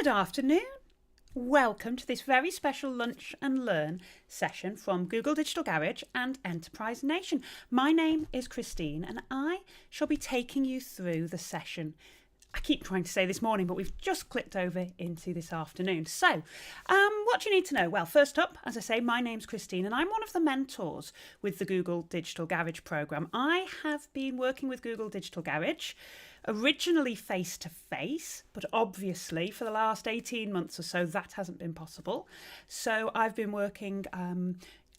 Good afternoon. Welcome to this very special Lunch and Learn session from Google Digital Garage and Enterprise Nation. My name is Christine and I shall be taking you through the session. I keep trying to say this morning, but we've just clicked over into this afternoon. So, what do you need to know? Well, first up, as I say, my name's Christine and I'm one of the mentors with the Google Digital Garage programme. I have been working with Google Digital Garage originally face-to-face, but obviously for the last 18 months or so that hasn't been possible. So I've been working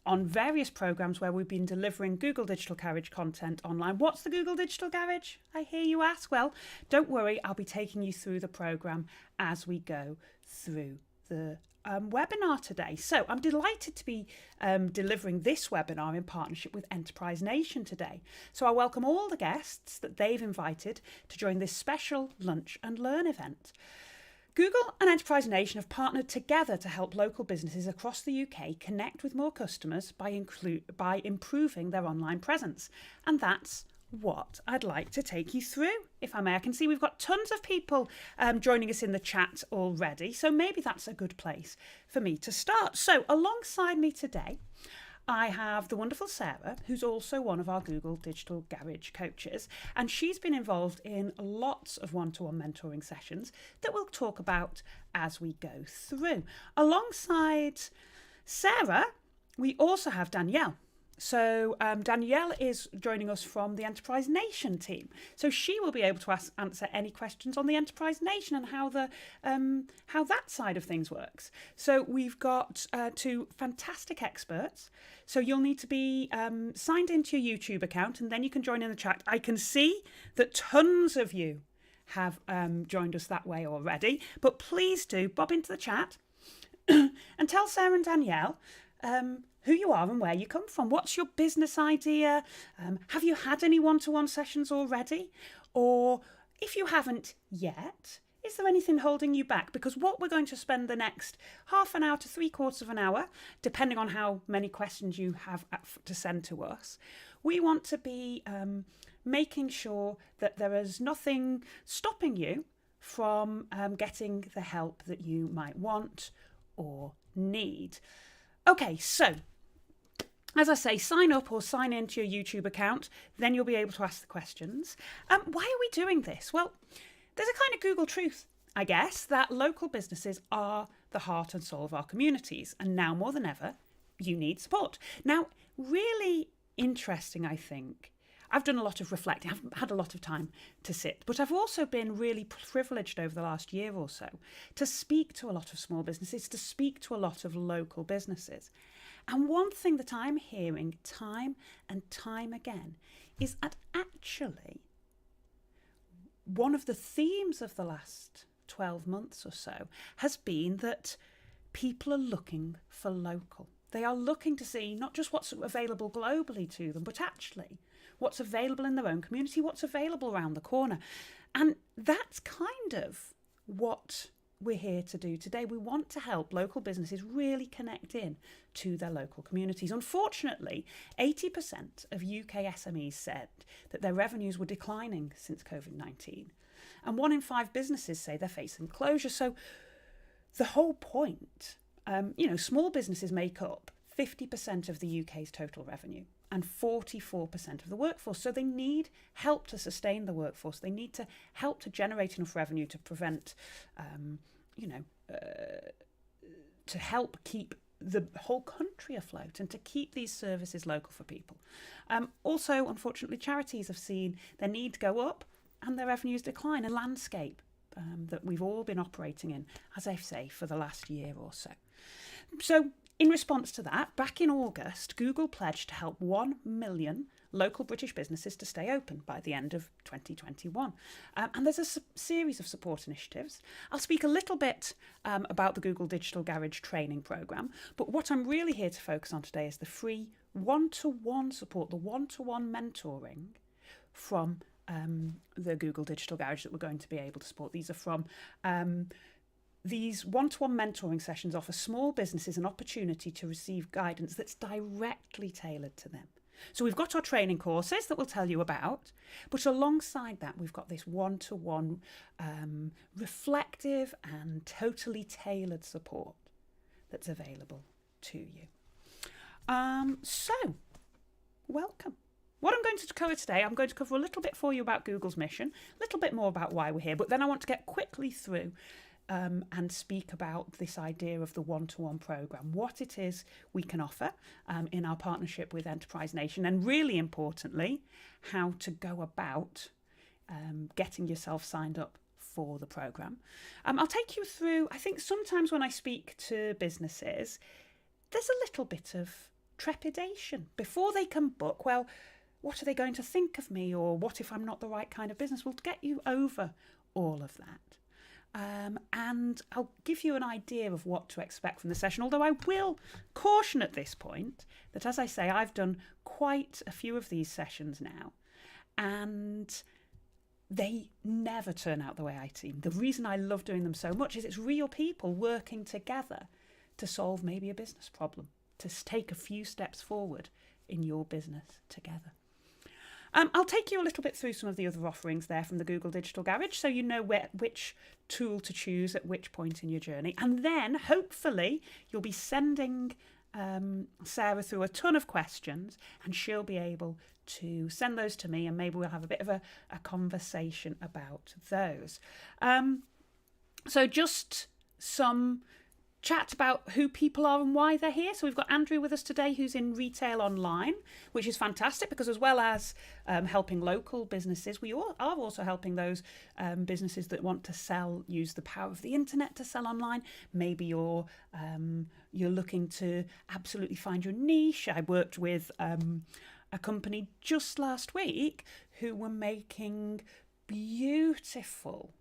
on various programs where we've been delivering Google Digital Garage content online. What's the Google Digital Garage, I hear you ask? Well, don't worry, I'll be taking you through the program as we go through the webinar today. So I'm delighted to be delivering this webinar in partnership with Enterprise Nation today. So I welcome all the guests that they've invited to join this special Lunch and Learn event. Google and Enterprise Nation have partnered together to help local businesses across the UK connect with more customers by improving their online presence. And that's what I'd like to take you through, if I may. I can see we've got tons of people joining us in the chat already, so maybe that's a good place for me to start. So alongside me today, I have the wonderful Sarah, who's also one of our Google Digital Garage coaches, and she's been involved in lots of one-to-one mentoring sessions that we'll talk about as we go through. Alongside Sarah, we also have Danielle. So Danielle is joining us from the Enterprise Nation team. So she will be able to answer any questions on the Enterprise Nation and how that side of things works. So we've got two fantastic experts. So you'll need to be signed into your YouTube account and then you can join in the chat. I can see that tons of you have joined us that way already. But please do bob into the chat and tell Sarah and Danielle who you are and where you come from. What's your business idea? Have you had any one-to-one sessions already? Or if you haven't yet, is there anything holding you back? Because what we're going to spend the next half an hour to 3/4 of an hour, depending on how many questions you have to send to us, we want to be making sure that there is nothing stopping you from getting the help that you might want or need. Okay, so as I say, sign up or sign into your YouTube account, then you'll be able to ask the questions. Why are we doing this? Well, there's a kind of Google truth, I guess, that local businesses are the heart and soul of our communities, and now more than ever, you need support. Now, really interesting, I think. I've done a lot of reflecting. I haven't had a lot of time to sit, but I've also been really privileged over the last year or so to speak to a lot of small businesses, to speak to a lot of local businesses. And one thing that I'm hearing time and time again is that actually one of the themes of the last 12 months or so has been that people are looking for local. They are looking to see not just what's available globally to them, but actually what's available in their own community, what's available around the corner. And that's kind of what we're here to do today. We want to help local businesses really connect in to their local communities. Unfortunately, 80% of UK SMEs said that their revenues were declining since COVID-19. And 1 in 5 businesses say they're facing closure. So the whole point, small businesses make up 50% of the UK's total revenue and 44% of the workforce. So they need help to sustain the workforce. They need to help to generate enough revenue to prevent, to help keep the whole country afloat and to keep these services local for people. Also, unfortunately, charities have seen their needs go up and their revenues decline, a landscape that we've all been operating in, as I say, for the last year or so. So in response to that, back in August, Google pledged to help 1 million local British businesses to stay open by the end of 2021. And there's a series of support initiatives. I'll speak a little bit about the Google Digital Garage training programme, but what I'm really here to focus on today is the free one-to-one support, the one-to-one mentoring from the Google Digital Garage that we're going to be able to support. These are from these one-to-one mentoring sessions offer small businesses an opportunity to receive guidance that's directly tailored to them. So we've got our training courses that we'll tell you about, but alongside that, we've got this one-to-one reflective and totally tailored support that's available to you. So, welcome. What I'm going to cover today, I'm going to cover a little bit for you about Google's mission, a little bit more about why we're here, but then I want to get quickly through and speak about this idea of the one-to-one program, what it is we can offer in our partnership with Enterprise Nation, and really importantly, how to go about getting yourself signed up for the program. I'll take you through, I think sometimes when I speak to businesses, there's a little bit of trepidation before they can book. Well, what are they going to think of me? Or what if I'm not the right kind of business? We'll get you over all of that. And I'll give you an idea of what to expect from the session, although I will caution at this point that, as I say, I've done quite a few of these sessions now, and they never turn out the way I seem. The reason I love doing them so much is it's real people working together to solve maybe a business problem, to take a few steps forward in your business together. I'll take you a little bit through some of the other offerings there from the Google Digital Garage, so you know which tool to choose at which point in your journey. And then, hopefully, you'll be sending Sarah through a ton of questions, and she'll be able to send those to me, and maybe we'll have a bit of a conversation about those. So just some chat about who people are and why they're here. So we've got Andrew with us today, who's in retail online, which is fantastic because as well as helping local businesses, we are also helping those businesses that want to use the power of the internet to sell online. Maybe you're looking to absolutely find your niche. I worked with a company just last week who were making beautiful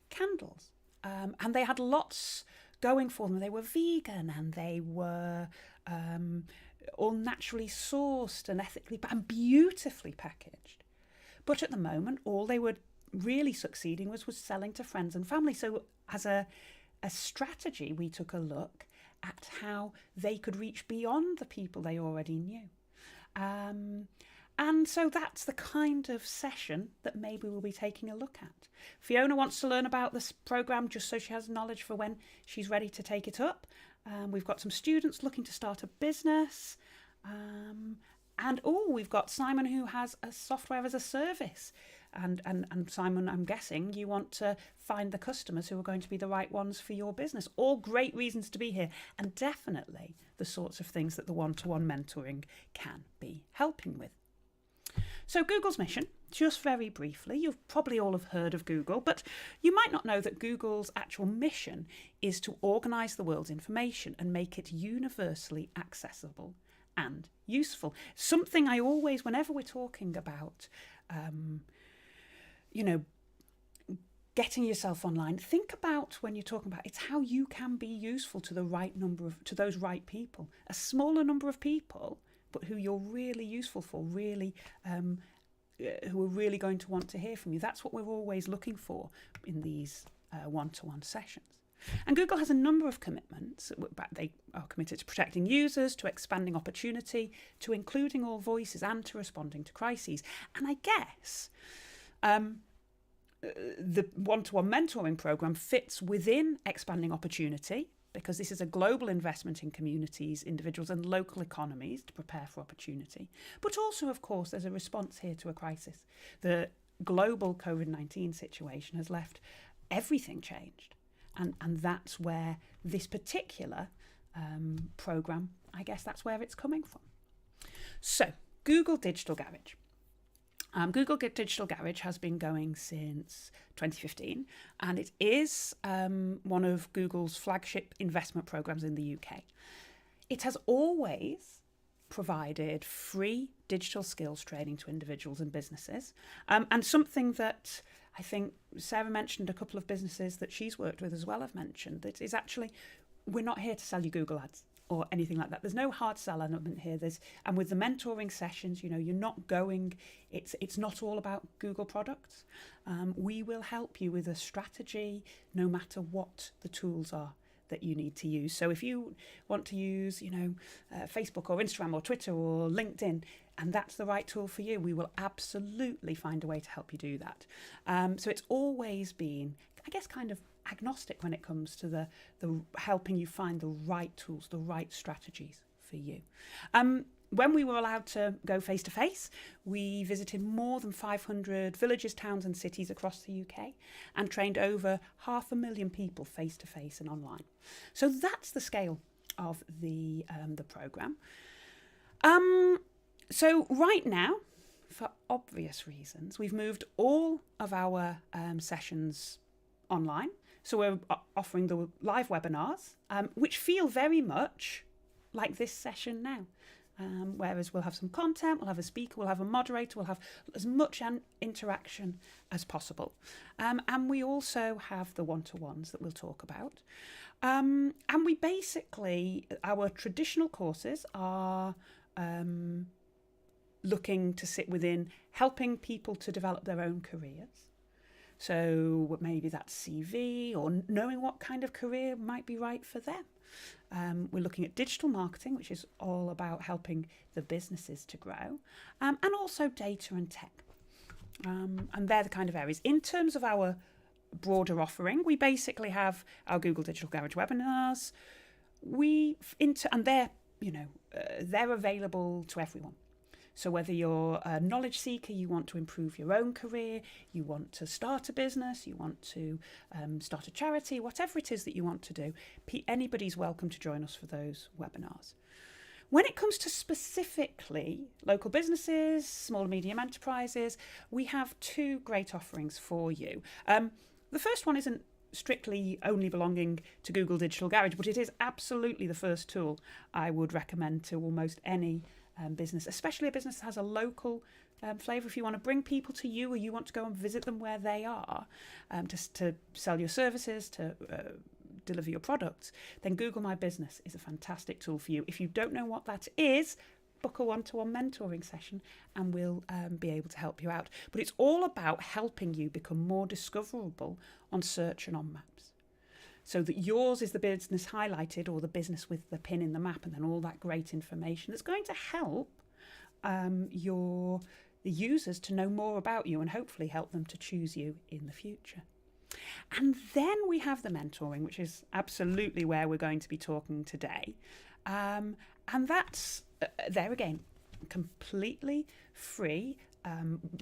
candles, and they had lots going for them. They were vegan and they were all naturally sourced and ethically and beautifully packaged. But at the moment, all they were really succeeding was selling to friends and family. So as a strategy, we took a look at how they could reach beyond the people they already knew. And so that's the kind of session that maybe we'll be taking a look at. Fiona wants to learn about this program just so she has knowledge for when she's ready to take it up. We've got some students looking to start a business. And we've got Simon who has a software as a service. And Simon, I'm guessing you want to find the customers who are going to be the right ones for your business. All great reasons to be here, and definitely the sorts of things that the one-to-one mentoring can be helping with. So Google's mission, just very briefly, you've probably all have heard of Google, but you might not know that Google's actual mission is to organise the world's information and make it universally accessible and useful. Something I always, whenever we're talking about, getting yourself online, think about when you're talking about it's how you can be useful to to those right people, a smaller number of people, but who you're really useful for, really, who are really going to want to hear from you. That's what we're always looking for in these one-to-one sessions. And Google has a number of commitments. They are committed to protecting users, to expanding opportunity, to including all voices, and to responding to crises. And I guess the one-to-one mentoring program fits within expanding opportunity, because this is a global investment in communities, individuals and local economies to prepare for opportunity. But also, of course, there's a response here to a crisis. The global COVID-19 situation has left everything changed. And that's where this particular program, I guess that's where it's coming from. So, Google Digital Garage. Google Digital Garage has been going since 2015, and it is one of Google's flagship investment programs in the UK. It has always provided free digital skills training to individuals and businesses, and something that I think Sarah mentioned, a couple of businesses that she's worked with as well have mentioned, that is actually, we're not here to sell you Google ads or anything like that. There's no hard sell element here. And with the mentoring sessions, you're not going, it's not all about Google products. We will help you with a strategy no matter what the tools are that you need to use. So if you want to use, Facebook or Instagram or Twitter or LinkedIn, and that's the right tool for you, we will absolutely find a way to help you do that. So it's always been, I guess, kind of agnostic when it comes to the helping you find the right tools, the right strategies for you. When we were allowed to go face to face, we visited more than 500 villages, towns and cities across the UK and trained over 500,000 people face to face and online. So that's the scale of the programme. So right now, for obvious reasons, we've moved all of our sessions online. So we're offering the live webinars, which feel very much like this session now. Whereas we'll have some content, we'll have a speaker, we'll have a moderator, we'll have as much interaction as possible. And we also have the one-to-ones that we'll talk about. And we basically, our traditional courses are looking to sit within helping people to develop their own careers. So maybe that's CV or knowing what kind of career might be right for them. We're looking at digital marketing, which is all about helping the businesses to grow, and also data and tech. And they're the kind of areas. In terms of our broader offering, we basically have our Google Digital Garage webinars. And they're available to everyone. So whether you're a knowledge seeker, you want to improve your own career, you want to start a business, you want to start a charity, whatever it is that you want to do, anybody's welcome to join us for those webinars. When it comes to specifically local businesses, small and medium enterprises, we have two great offerings for you. The first one isn't strictly only belonging to Google Digital Garage, but it is absolutely the first tool I would recommend to almost any business, especially a business that has a local flavour. If you want to bring people to you or you want to go and visit them where they are to sell your services, to deliver your products, then Google My Business is a fantastic tool for you. If you don't know what that is, book a one-to-one mentoring session and we'll be able to help you out. But it's all about helping you become more discoverable on search and on maps, so that yours is the business highlighted or the business with the pin in the map and then all that great information that's going to help the users to know more about you and hopefully help them to choose you in the future. And then we have the mentoring, which is absolutely where we're going to be talking today. And that's, there again, completely free,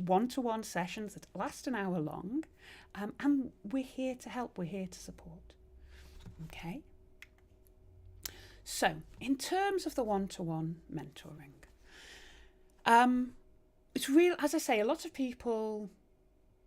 one-to-one sessions that last an hour long. And we're here to help, we're here to support. Okay, so in terms of the one-to-one mentoring, it's real, as I say, a lot of people,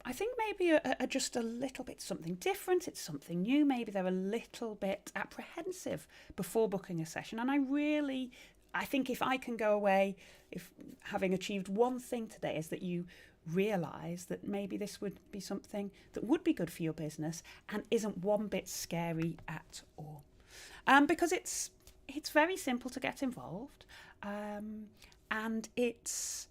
I think maybe are just a little bit something different, it's something new, maybe they're a little bit apprehensive before booking a session. And I think if I can go away, if having achieved one thing today is that you realise that maybe this would be something that would be good for your business and isn't one bit scary at all. Because it's very simple to get involved, and it's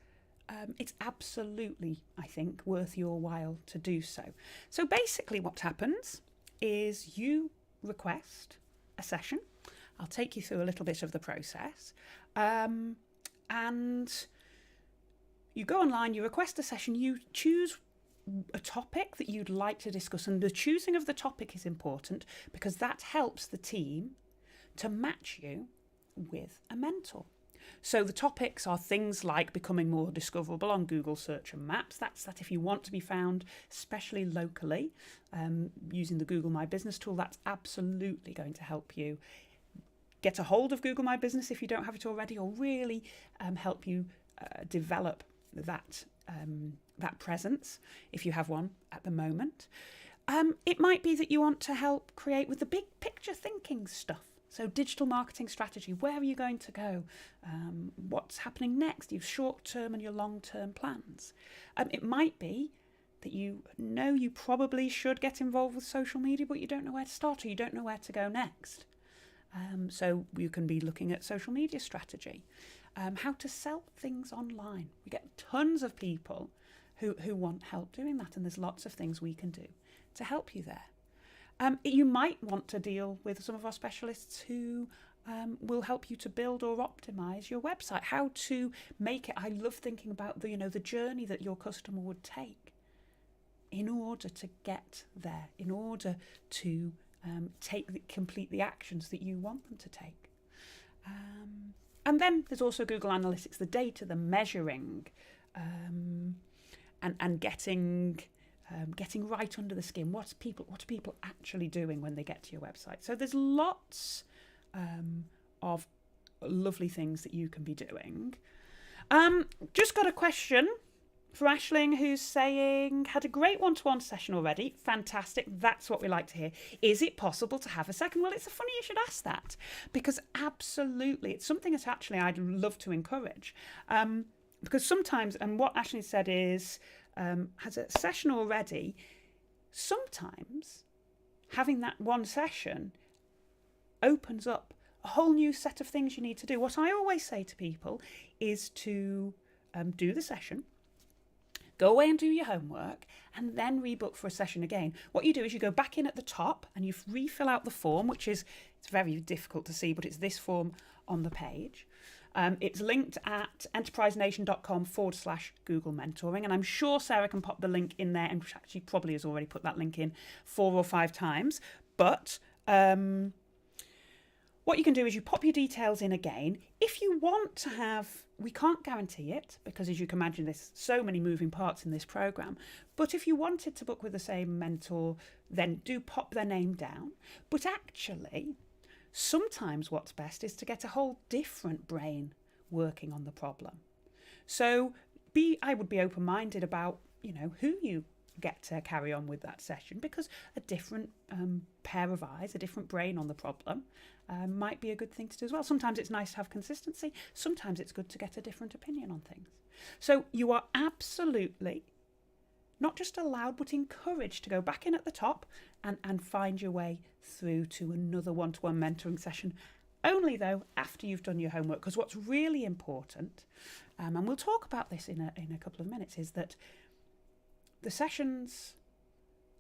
absolutely, I think, worth your while to do so. So basically what happens is you request a session. I'll take you through a little bit of the process, and you go online, you request a session, you choose a topic that you'd like to discuss. And the choosing of the topic is important because that helps the team to match you with a mentor. So the topics are things like becoming more discoverable on Google search and maps. That's that if you want to be found, especially locally, using the Google My Business tool, that's absolutely going to help you get a hold of Google My Business if you don't have it already, or really help you develop that presence if you have one at the moment. It might be that you want to help create with the big picture thinking stuff. So digital marketing strategy, where are you going to go? What's happening next? Your short-term and your long-term plans. It might be that you know you probably should get involved with social media, but you don't know where to start or you don't know where to go next. So you can be looking at social media strategy. How to sell things online. We get tons of people who want help doing that, and there's lots of things we can do to help you there. You might want to deal with some of our specialists who will help you to build or optimize your website, how to make it. I love thinking about the journey that your customer would take in order to get there, in order to complete the actions that you want them to take. And then there's also Google Analytics, the data, the measuring, and getting right under the skin. What are people actually doing when they get to your website? So there's lots of lovely things that you can be doing. Just got a question for Aisling, who's saying, had a great one-to-one session already. Fantastic. That's what we like to hear. Is it possible to have a second? Well, it's funny you should ask that, because absolutely, it's something that actually I'd love to encourage. Because sometimes, and what Aisling said is, has a session already, sometimes having that one session opens up a whole new set of things you need to do. What I always say to people is to do the session, go away and do your homework, and then rebook for a session again. What you do is you go back in at the top and you refill out the form, it's very difficult to see, but it's this form on the page. It's linked at enterprisenation.com/Google Mentoring. And I'm sure Sarah can pop the link in there, and she probably has already put that link in 4 or 5 times. But what you can do is you pop your details in again. If you want to have, we can't guarantee it, because as you can imagine, there's so many moving parts in this program. But if you wanted to book with the same mentor, then do pop their name down. But actually, sometimes what's best is to get a whole different brain working on the problem. So I would be open-minded about, who you get to carry on with that session, because a different pair of eyes, a different brain on the problem might be a good thing to do as well. Sometimes it's nice to have consistency. Sometimes it's good to get a different opinion on things. So you are absolutely not just allowed, but encouraged to go back in at the top and find your way through to another one-to-one mentoring session. Only, though, after you've done your homework, because what's really important, and we'll talk about this in a couple of minutes, is that the sessions,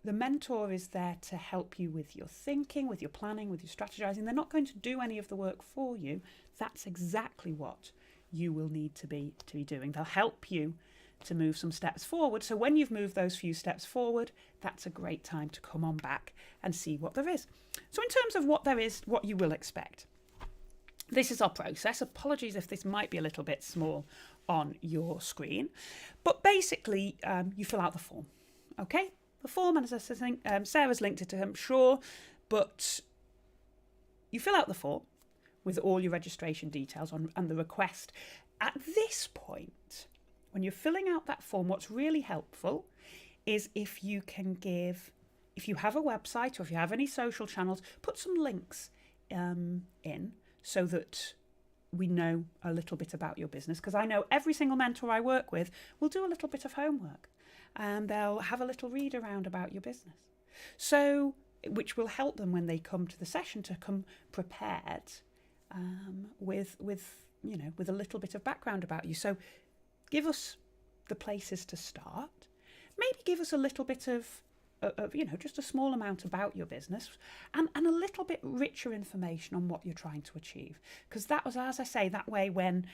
the mentor is there to help you with your thinking, with your planning, with your strategizing. They're not going to do any of the work for you. That's exactly what you will need to be doing. They'll help you to move some steps forward. So when you've moved those few steps forward, that's a great time to come on back and see what there is. So in terms of what there is, what you will expect, this is our process. Apologies if this might be a little bit small on your screen, but basically you fill out the form. Okay, the form, and as I said, Sarah's linked it to him, sure, but you fill out the form with all your registration details on and the request. At this point, when you're filling out that form, what's really helpful is if you have a website or if you have any social channels, put some links in so that we know a little bit about your business. Because I know every single mentor I work with will do a little bit of homework and they'll have a little read around about your business. So, which will help them when they come to the session to come prepared with a little bit of background about you. So give us the places to start. Maybe give us a little bit of just a small amount about your business and a little bit richer information on what you're trying to achieve. Because that was, as I say, that way when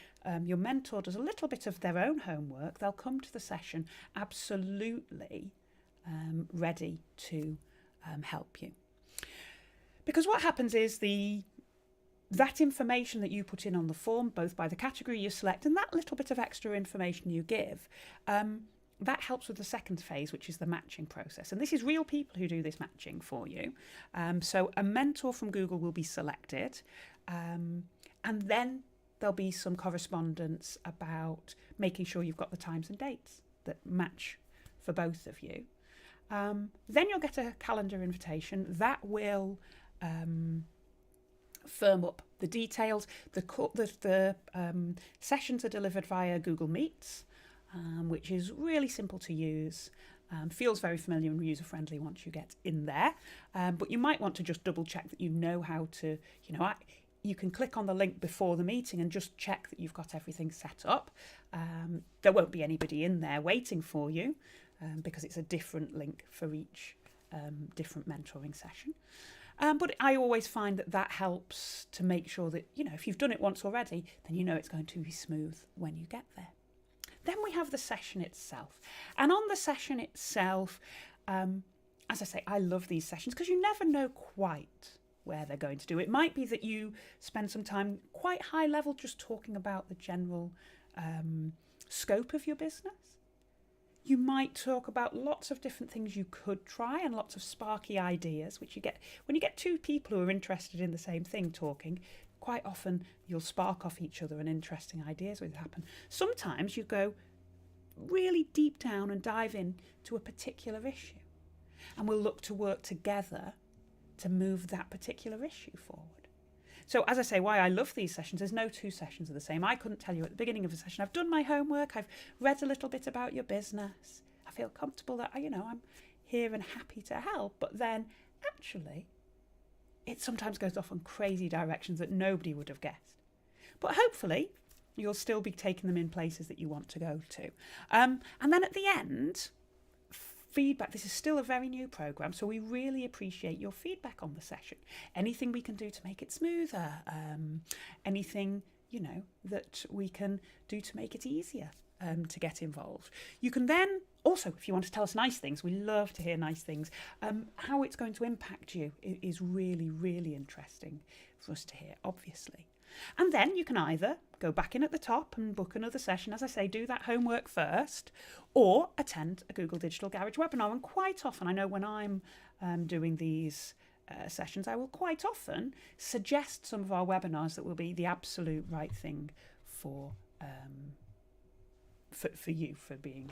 your mentor does a little bit of their own homework, they'll come to the session absolutely ready to help you. Because what happens is that information that you put in on the form, both by the category you select and that little bit of extra information you give, that helps with the second phase, which is the matching process. And this is real people who do this matching for you. So a mentor from Google will be selected, and then there'll be some correspondence about making sure you've got the times and dates that match for both of you. Then you'll get a calendar invitation that will firm up the details. The sessions are delivered via Google Meets, which is really simple to use, feels very familiar and user-friendly once you get in there. But you might want to just double check that you know how to, you can click on the link before the meeting and just check that you've got everything set up. There won't be anybody in there waiting for you because it's a different link for each different mentoring session. But I always find that helps to make sure that, if you've done it once already, then it's going to be smooth when you get there. Then we have the session itself. And on the session itself, as I say, I love these sessions because you never know quite where they're going to do. It might be that you spend some time quite high level just talking about the general scope of your business. You might talk about lots of different things you could try and lots of sparky ideas, which you get when you get two people who are interested in the same thing talking. Quite often you'll spark off each other and interesting ideas will happen. Sometimes you go really deep down and dive in to a particular issue. And we'll look to work together to move that particular issue forward. So as I say, why I love these sessions, there's no two sessions are the same. I couldn't tell you at the beginning of a session, I've done my homework, I've read a little bit about your business, I feel comfortable that, I'm here and happy to help. But then actually, it sometimes goes off on crazy directions that nobody would have guessed. But hopefully, you'll still be taking them in places that you want to go to. And then at the end, feedback. This is still a very new programme, so we really appreciate your feedback on the session. Anything we can do to make it smoother, anything, that we can do to make it easier to get involved. You can then also, if you want to tell us nice things, we love to hear nice things. How it's going to impact you is really, really interesting for us to hear, obviously. And then you can either go back in at the top and book another session, as I say, do that homework first, or attend a Google Digital Garage webinar. And quite often, I know when I'm doing these sessions, I will quite often suggest some of our webinars that will be the absolute right thing for you, for being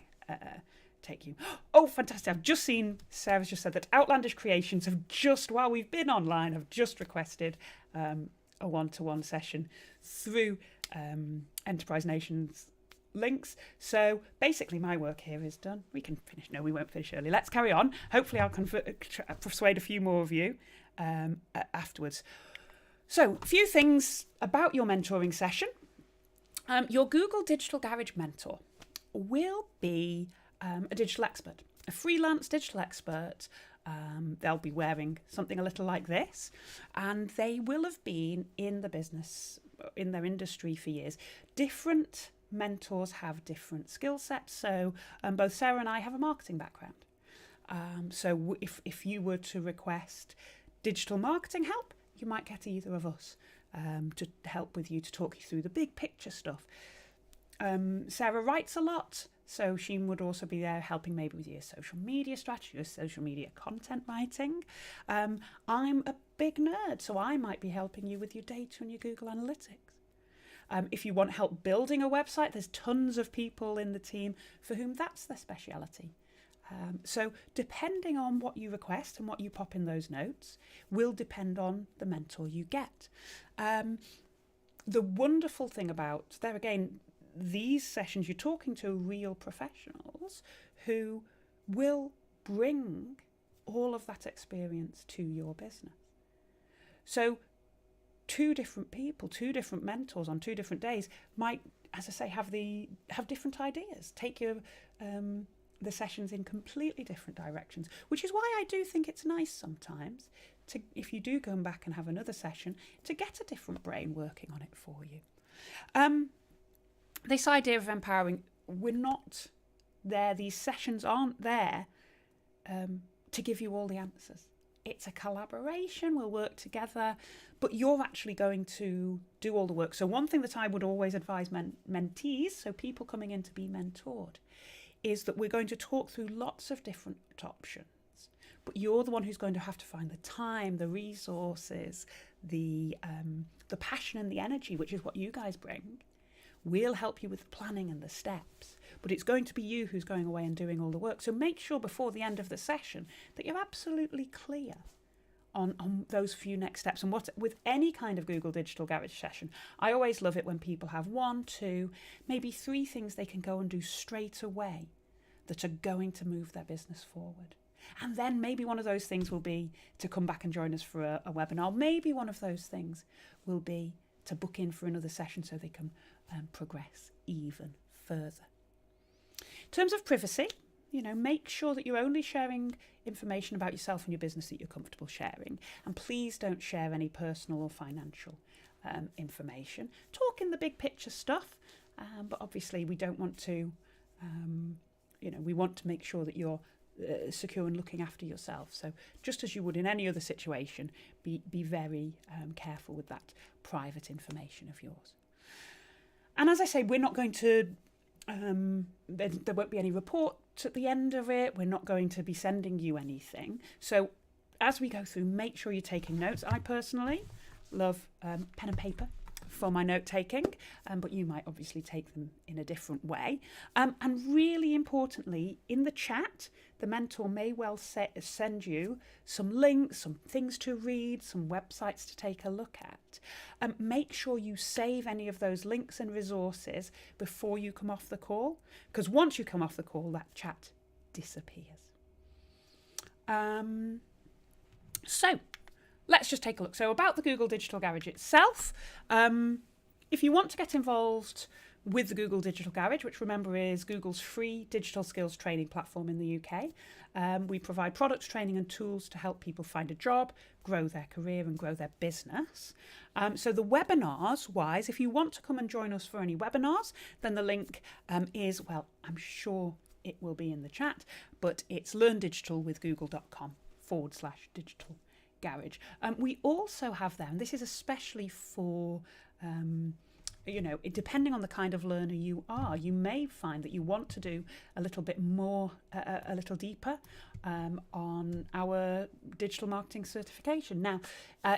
take you. Oh, fantastic. I've just seen, Sarah's just said that Outlandish Creations have just, while we've been online, have just requested a one-to-one session through Enterprise Nation's links. So basically my work here is done. We can finish. No, we won't finish early. Let's carry on. Hopefully I'll persuade a few more of you afterwards. So a few things about your mentoring session. Your Google Digital Garage mentor will be a digital expert, a freelance digital expert. They'll be wearing something a little like this, and they will have been in the business, in their industry for years. Different mentors have different skill sets. So both Sarah and I have a marketing background. So if you were to request digital marketing help, you might get either of us to help with you, to talk you through the big picture stuff. Sarah writes a lot, so she would also be there helping maybe with your social media strategy, your social media content writing. I'm a big nerd, so I might be helping you with your data and your Google Analytics. If you want help building a website, there's tons of people in the team for whom that's their speciality. So depending on what you request and what you pop in those notes will depend on the mentor you get. The wonderful thing about, there again, these sessions, you're talking to real professionals who will bring all of that experience to your business. So two different people, two different mentors on two different days might, as I say, have different ideas, take your the sessions in completely different directions, which is why I do think it's nice sometimes to, if you do come back and have another session, to get a different brain working on it for you. This idea of empowering, we're not there, these sessions aren't there to give you all the answers. It's a collaboration, we'll work together, but you're actually going to do all the work. So one thing that I would always advise mentees, so people coming in to be mentored, is that we're going to talk through lots of different options, but you're the one who's going to have to find the time, the resources, the passion and the energy, which is what you guys bring. We'll help you with the planning and the steps, but it's going to be you who's going away and doing all the work. So make sure before the end of the session that you're absolutely clear on those few next steps. And what with any kind of Google Digital Garage session, I always love it when people have 1, 2, maybe 3 things they can go and do straight away that are going to move their business forward. And then maybe one of those things will be to come back and join us for a webinar. Maybe one of those things will be to book in for another session so they can progress even further. In terms of privacy, make sure that you're only sharing information about yourself and your business that you're comfortable sharing. And please don't share any personal or financial information. Talk in the big picture stuff, but obviously we don't want to, we want to make sure that you're secure and looking after yourself. So just as you would in any other situation, be very careful with that private information of yours. And as I say, we're not going to, there won't be any report at the end of it. We're not going to be sending you anything. So as we go through, make sure you're taking notes. I personally love pen and paper for my note taking, but you might obviously take them in a different way. And really importantly, in the chat, the mentor may well send you some links, some things to read, some websites to take a look at. Make sure you save any of those links and resources before you come off the call, because once you come off the call, that chat disappears. So let's just take a look. So about the Google Digital Garage itself, if you want to get involved with the Google Digital Garage, which remember is Google's free digital skills training platform in the UK, we provide products, training and tools to help people find a job, grow their career and grow their business. So the webinars wise, if you want to come and join us for any webinars, then the link is, well, I'm sure it will be in the chat, but it's learndigitalwithgoogle.com/digital garage. We also have there, and this is especially for depending on the kind of learner you are, you may find that you want to do a little bit more, a little deeper on our digital marketing certification. Now,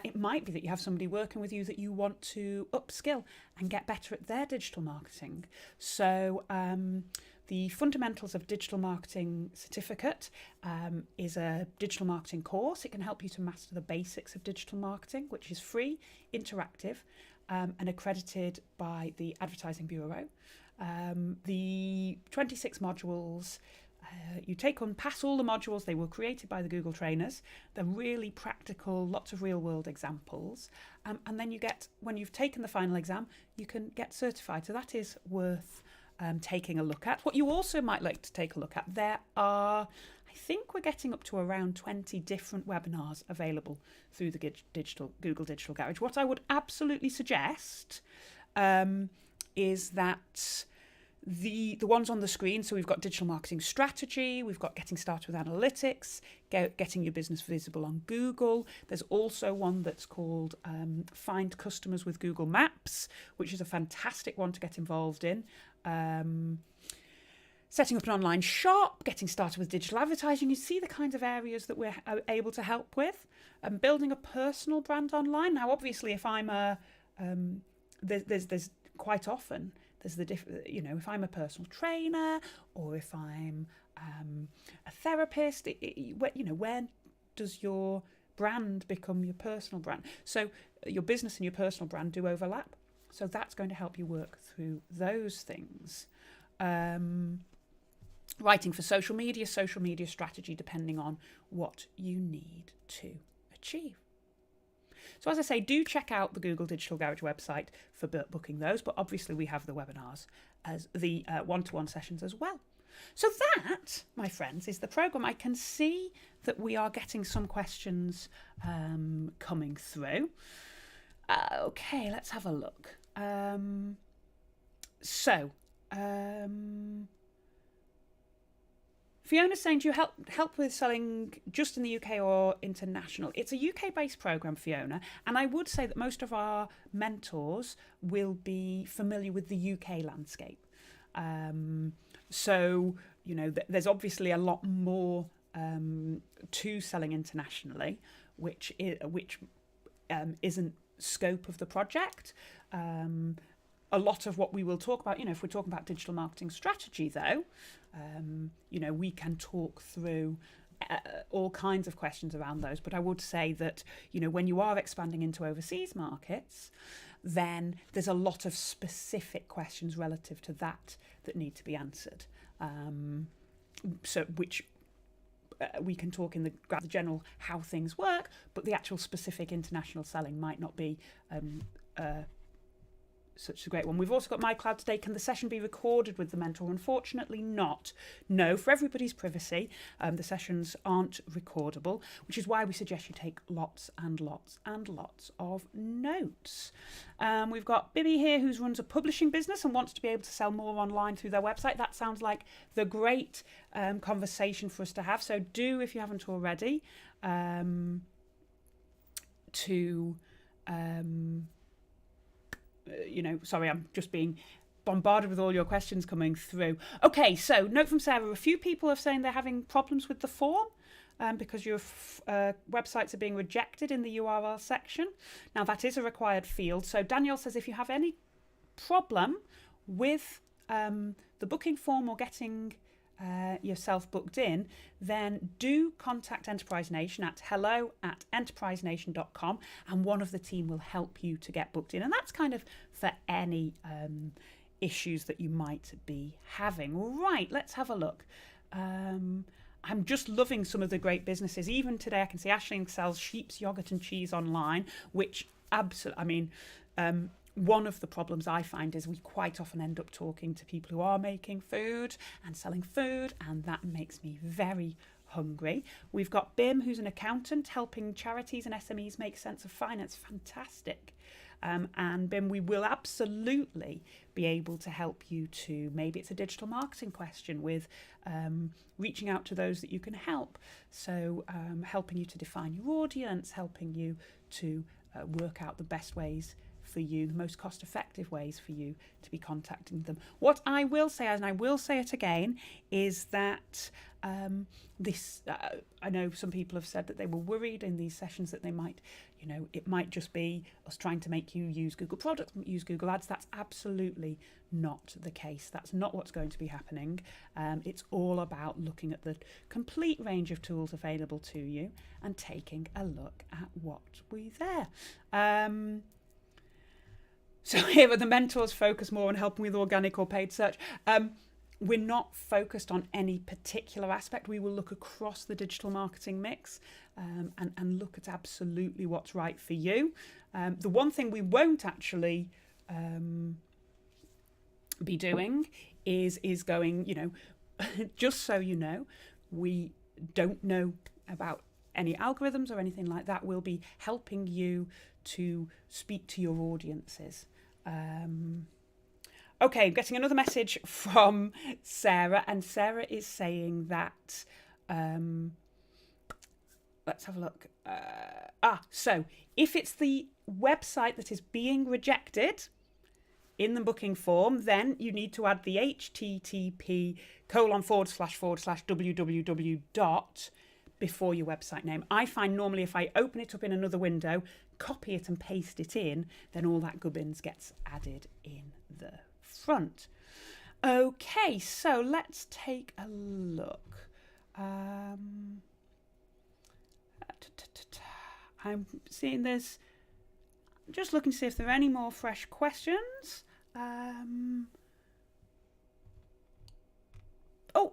it might be that you have somebody working with you that you want to upskill and get better at their digital marketing. So the Fundamentals of Digital Marketing Certificate is a digital marketing course. It can help you to master the basics of digital marketing, which is free, interactive, and accredited by the Advertising Bureau. The 26 modules, you take on, pass all the modules. They were created by the Google trainers. They're really practical, lots of real world examples. And then you get, when you've taken the final exam, you can get certified. So that is worth taking a look at. What you also might like to take a look at, there are, I think we're getting up to around 20 different webinars available through the Google Digital Garage. What I would absolutely suggest is that the ones on the screen, so we've got digital marketing strategy, we've got getting started with analytics, getting your business visible on Google. There's also one that's called Find Customers with Google Maps, which is a fantastic one to get involved in. Setting up an online shop, getting started with digital advertising. You see the kinds of areas that we're able to help with. Building a personal brand online. Now, obviously, if I'm there's quite often, there's if I'm a personal trainer or if I'm a therapist, where does your brand become your personal brand? So your business and your personal brand do overlap. So that's going to help you work through those things. Writing for social media strategy, depending on what you need to achieve. So as I say, do check out the Google Digital Garage website for booking those, but obviously we have the webinars as the one-to-one sessions as well. So that, my friends, is the programme. I can see that we are getting some questions coming through. Okay, let's have a look. Fiona's saying, do you help with selling just in the UK or international? It's a UK-based programme, Fiona, and I would say that most of our mentors will be familiar with the UK landscape. There's obviously a lot more to selling internationally, which isn't scope of the project. A lot of what we will talk about, if we're talking about digital marketing strategy, though, we can talk through all kinds of questions around those. But I would say that, when you are expanding into overseas markets, then there's a lot of specific questions relative to that need to be answered. We can talk in the general how things work, but the actual specific international selling might not be such a great one. We've also got My Cloud today. Can the session be recorded with the mentor? Unfortunately not. No, for everybody's privacy, the sessions aren't recordable, which is why we suggest you take lots and lots and lots of notes. We've got Bibby here, who runs a publishing business and wants to be able to sell more online through their website. That sounds like the great conversation for us to have. So do, if you haven't already, sorry, I'm just being bombarded with all your questions coming through. Okay, so note from Sarah. A few people are saying they're having problems with the form because your websites are being rejected in the URL section. Now, that is a required field. So Danielle says if you have any problem with the booking form or getting yourself booked in, then do contact Enterprise Nation at hello@enterprisenation.com, and one of the team will help you to get booked in. And that's kind of for any issues that you might be having. Right, let's have a look. I'm just loving some of the great businesses. Even today I can see Aisling sells sheep's yogurt and cheese online, which one of the problems I find is we quite often end up talking to people who are making food and selling food, and that makes me very hungry. We've got Bim, who's an accountant, helping charities and SMEs make sense of finance. Fantastic. And Bim, we will absolutely be able to help you to, maybe it's a digital marketing question with reaching out to those that you can help. So helping you to define your audience, helping you to work out the best ways for you, the most cost-effective ways for you to be contacting them. What I will say, and I will say it again, is that I know some people have said that they were worried in these sessions that they might, it might just be us trying to make you use Google products, use Google Ads. That's absolutely not the case. That's not what's going to be happening. It's all about looking at the complete range of tools available to you and taking a look at what we're there. So here are the mentors focus more on helping with organic or paid search. We're not focused on any particular aspect. We will look across the digital marketing mix and look at absolutely what's right for you. The one thing we won't actually be doing is going, just so you know, we don't know about any algorithms or anything like that. We'll be helping you to speak to your audiences. Okay, I'm getting another message from Sarah, and Sarah is saying that, let's have a look. So if it's the website that is being rejected in the booking form, then you need to add the http://www. before your website name. I find normally if I open it up in another window, copy it and paste it in, then all that gubbins gets added in the front. Okay, so let's take a look. I'm seeing there's, just looking to see if there are any more fresh questions.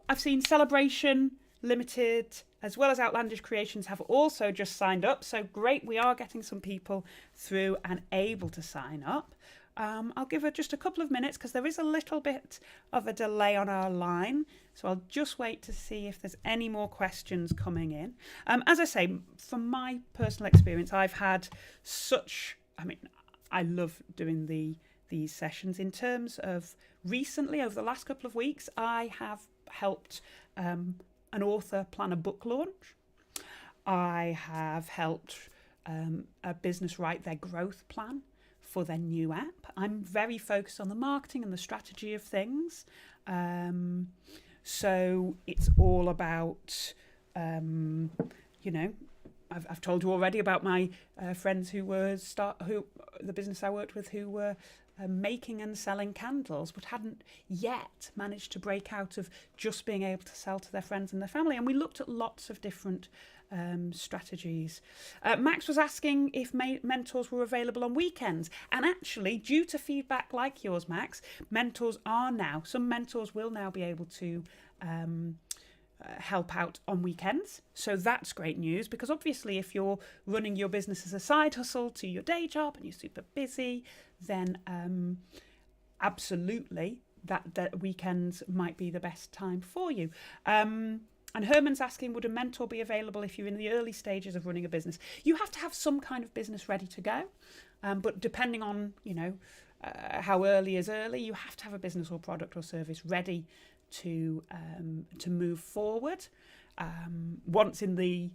I've seen Celebration Limited as well as Outlandish Creations have also just signed up. So great, we are getting some people through and able to sign up. I'll give it just a couple of minutes because there is a little bit of a delay on our line. So I'll just wait to see if there's any more questions coming in. As I say, from my personal experience, I've had I love doing these sessions. In terms of recently, over the last couple of weeks, I have helped an author plan a book launch. I have helped a business write their growth plan for their new app. I'm very focused on the marketing and the strategy of things. So it's all about, I've told you already about my friends who the business I worked with, who were making and selling candles, but hadn't yet managed to break out of just being able to sell to their friends and their family. And we looked at lots of different strategies. Max was asking if mentors were available on weekends, and actually, due to feedback like yours, Max, some mentors will now be able to help out on weekends. So that's great news, because obviously if you're running your business as a side hustle to your day job and you're super busy, then absolutely that weekends might be the best time for you. And Herman's asking, would a mentor be available if you're in the early stages of running a business? You have to have some kind of business ready to go, but depending on, how early is early, you have to have a business or product or service ready to move forward. Once in the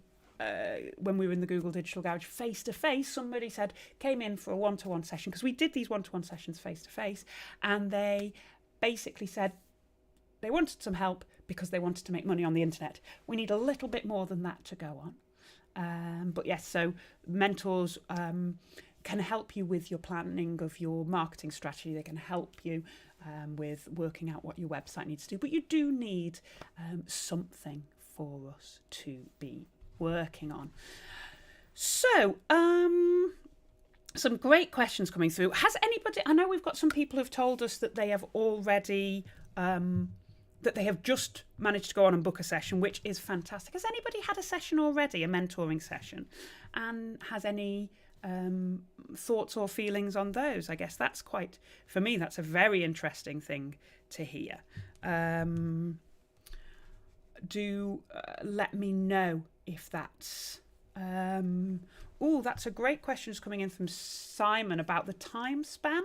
when we were in the Google Digital Garage face to face, somebody came in for a one-to-one session, because we did these one-to-one sessions face to face, and they basically said they wanted some help because they wanted to make money on the internet. We need a little bit more than that to go on. But yes, so mentors can help you with your planning of your marketing strategy. They can help you with working out what your website needs to do. But you do need something for us to be working on. So, some great questions coming through. Has anybody, I know we've got some people who've told us that they have already, that they have just managed to go on and book a session, which is fantastic. Has anybody had a session already, a mentoring session? And has any thoughts or feelings on those? I guess that's for me, that's a very interesting thing to hear. Do let me know if that's... that's a great question coming in from Simon about the time span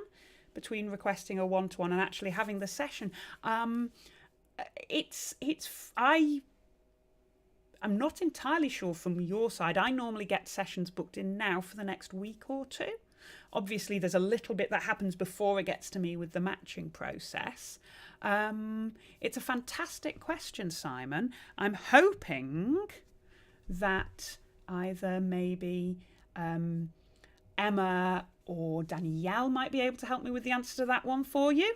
between requesting a one-to-one and actually having the session. I'm not entirely sure from your side. I normally get sessions booked in now for the next week or two. Obviously, there's a little bit that happens before it gets to me with the matching process. It's a fantastic question, Simon. I'm hoping that either maybe Emma or Danielle might be able to help me with the answer to that one for you,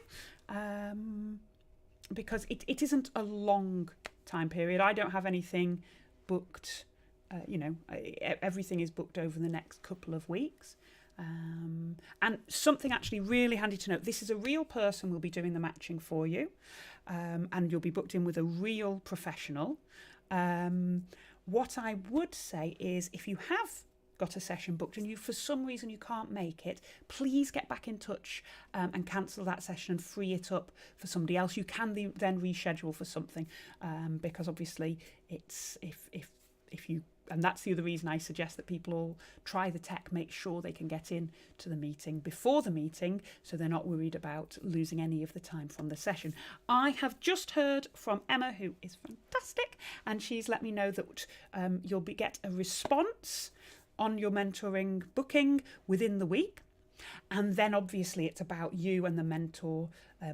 because it isn't a long time period. I don't have anything booked, everything is booked over the next couple of weeks. And something actually really handy to note, this is a real person who will be doing the matching for you, and you'll be booked in with a real professional. What I would say is, if you have got a session booked and for some reason you can't make it, please get back in touch and cancel that session and free it up for somebody else. You can then reschedule for something, because obviously it's if you, and that's the other reason I suggest that people all try the tech, make sure they can get in to the meeting before the meeting, so they're not worried about losing any of the time from the session. I have just heard from Emma, who is fantastic, and she's let me know that you'll get a response on your mentoring booking within the week. And then obviously it's about you and the mentor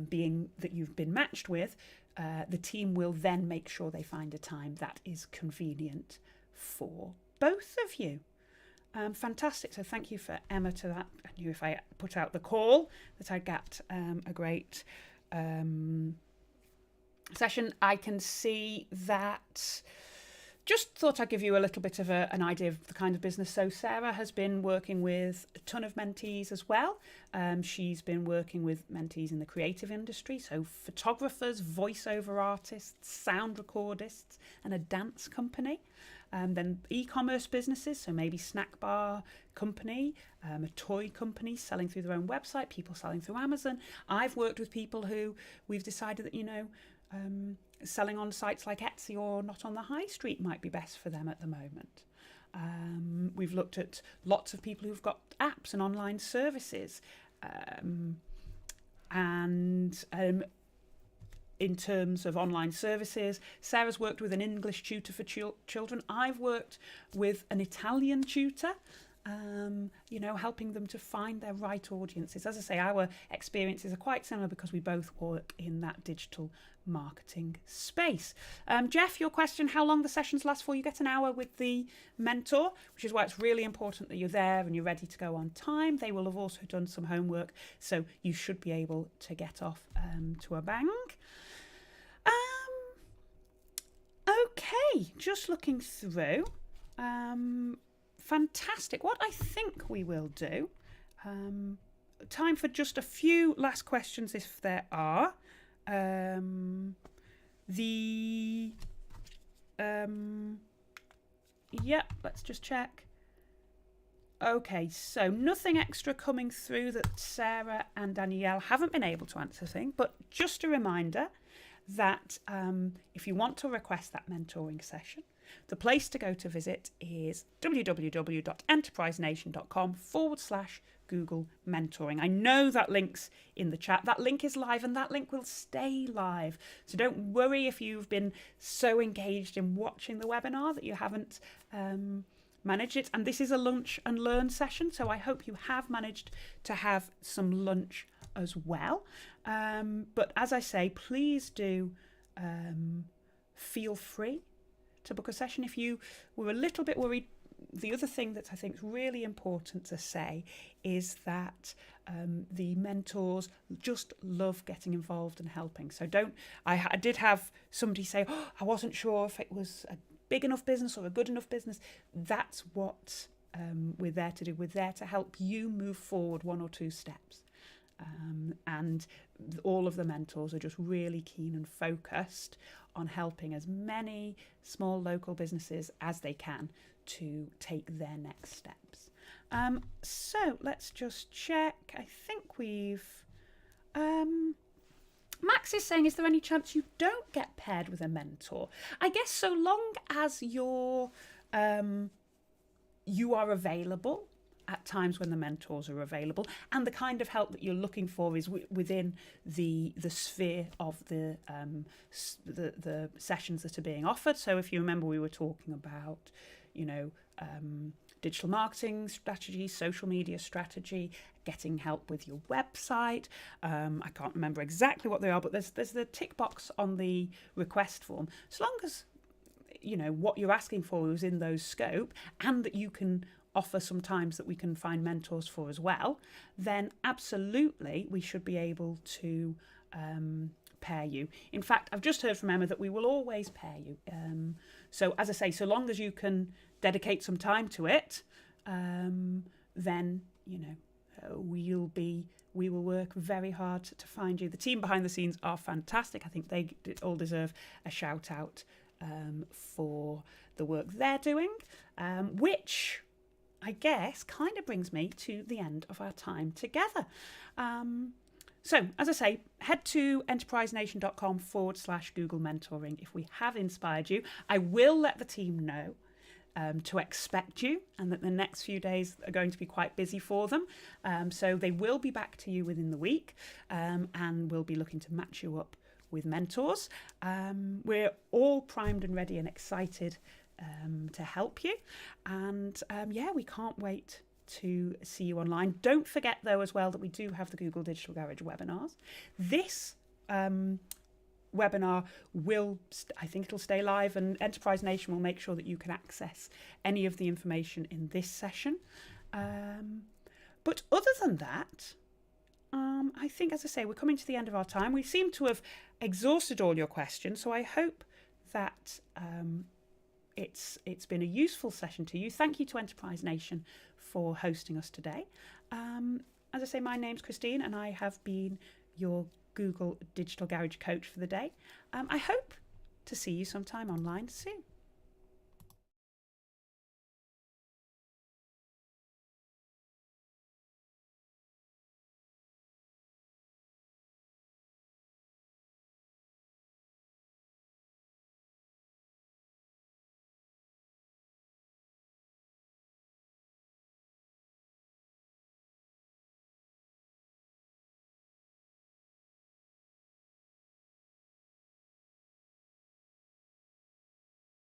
being that you've been matched with. The team will then make sure they find a time that is convenient for both of you. Fantastic. So thank you for Emma to that. I knew if I put out the call that I'd get a great session. I can see that. Just thought I'd give you a little bit of an idea of the kind of business. So Sarah has been working with a ton of mentees as well. She's been working with mentees in the creative industry, so photographers, voiceover artists, sound recordists, and a dance company. Then e-commerce businesses, so maybe snack bar company, a toy company selling through their own website, people selling through Amazon. I've worked with people who we've decided that, selling on sites like Etsy or not on the high street might be best for them at the moment. We've looked at lots of people who've got apps and online services. In terms of online services, Sarah's worked with an English tutor for children. I've worked with an Italian tutor, helping them to find their right audiences. As I say, our experiences are quite similar because we both work in that digital marketing space. Jeff, your question, how long the sessions last for? You get an hour with the mentor, which is why it's really important that you're there and you're ready to go on time. They will have also done some homework, so you should be able to get off to a bang. Okay, just looking through. Fantastic. What I think we will do, time for just a few last questions if there are. Yep, let's just check. Okay, so nothing extra coming through that Sarah and Danielle haven't been able to answer thing, but just a reminder that if you want to request that mentoring session, the place to go to visit is www.enterprisenation.com/Google Mentoring. I know that link's in the chat. That link is live and that link will stay live. So don't worry if you've been so engaged in watching the webinar that you haven't manage it. And this is a lunch and learn session, so I hope you have managed to have some lunch as well. But as I say, please do feel free to book a session if you were a little bit worried. The other thing that I think is really important to say is that the mentors just love getting involved and helping. So I did have somebody say, oh, I wasn't sure if it was a big enough business or a good enough business. That's what we're there to do. We're there to help you move forward 1 or 2 steps. And all of the mentors are just really keen and focused on helping as many small local businesses as they can to take their next steps. So let's just check. I think we've... Max is saying, is there any chance you don't get paired with a mentor? I guess so long as you are available at times when the mentors are available, and the kind of help that you're looking for is within the sphere of the sessions that are being offered. So if you remember, we were talking about, digital marketing strategy, social media strategy, getting help with your website. I can't remember exactly what they are, but there's the tick box on the request form. So long as what you're asking for is in those scope, and that you can offer some times that we can find mentors for as well, then absolutely we should be able to pair you. In fact, I've just heard from Emma that we will always pair you. So as I say, so long as you can dedicate some time to it, then we will work very hard to find you. The team behind the scenes are fantastic. I think they all deserve a shout out for the work they're doing, which I guess kind of brings me to the end of our time together. So, as I say, head to enterprisenation.com/Google Mentoring if we have inspired you. I will let the team know to expect you, and that the next few days are going to be quite busy for them. So they will be back to you within the week, and we'll be looking to match you up with mentors. We're all primed and ready and excited to help you. And we can't wait to see you online. Don't forget, though, as well, that we do have the Google Digital Garage webinars. This webinar I think it'll stay live, and Enterprise Nation will make sure that you can access any of the information in this session. But other than that, I think, as I say, we're coming to the end of our time. We seem to have exhausted all your questions, so I hope that it's been a useful session to you. Thank you to Enterprise Nation for hosting us today. As I say, my name's Christine, and I have been your Google Digital Garage coach for the day. I hope to see you sometime online soon.